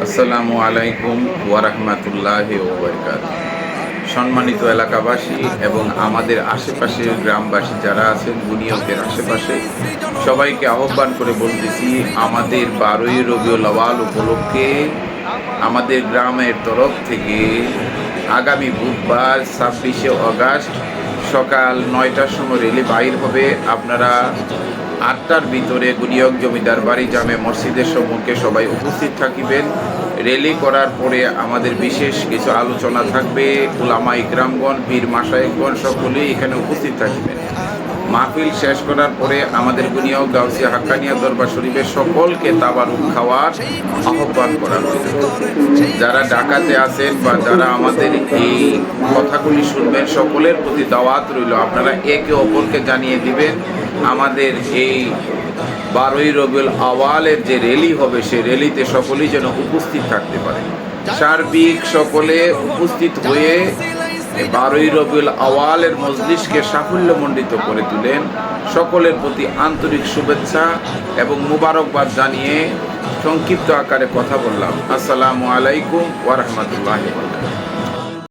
আসসালামু আলাইকুম ওয়া রাহমাতুল্লাহি ওয়া বারাকাতুহু। সম্মানিত এলাকাবাসী এবং আমাদের আশেপাশের গ্রামবাসী যারা আছেন বুনিয়তের আশেপাশে, সবাইকে আহ্বান করে বলতেছি, আমাদের 12ই রবিউল আউয়াল উপলক্ষে আমাদের গ্রামের তরফ থেকে আগামী বুধবার 26শে অগাস্ট সকাল 9টার সময় রেলি বাইর হবে। আপনারা 8টার ভিতরে গুনিয়ক জমিদার বাড়ি জামে মসজিদের সম্মুখে সবাই উপস্থিত থাকিবেন। রেলি করার পরে আমাদের বিশেষ কিছু আলোচনা থাকবে। উলামা ইকরামগণ, পীর মাশায়েখগণ সকলেই এখানে উপস্থিত থাকিবেন। মাহফিল শেষ করার পরে আমাদের গুনিয়ক গাউসিয়া হাক্কানিয়া দরবার শরীফের সকলকে তাবারুক খাওয়ার আহ্বান করা হয়েছে। যারা ঢাকাতে আছেন বা যারা আমাদের এই কথাগুলি শুনবেন, সকলের প্রতি দাওয়াত রইল, আপনারা একে অপরকে জানিয়ে দিবেন আমাদের এই 12ই রবিউল আউয়ালের যে রেলি হবে সেই রেলিতে সকলেই যেন উপস্থিত থাকতে পারে। সার্বিক সকলে উপস্থিত হয়ে 12ই রবিউল আউয়ালের মজলিসকে সাফল্যমণ্ডিত করে তুলেন। সকলের প্রতি আন্তরিক শুভেচ্ছা এবং মুবারকবাদ জানিয়ে সংক্ষিপ্ত আকারে কথা বললাম। আসসালামু আলাইকুম ওয়া রাহমাতুল্লাহি ওয়া বারাকাতুহু।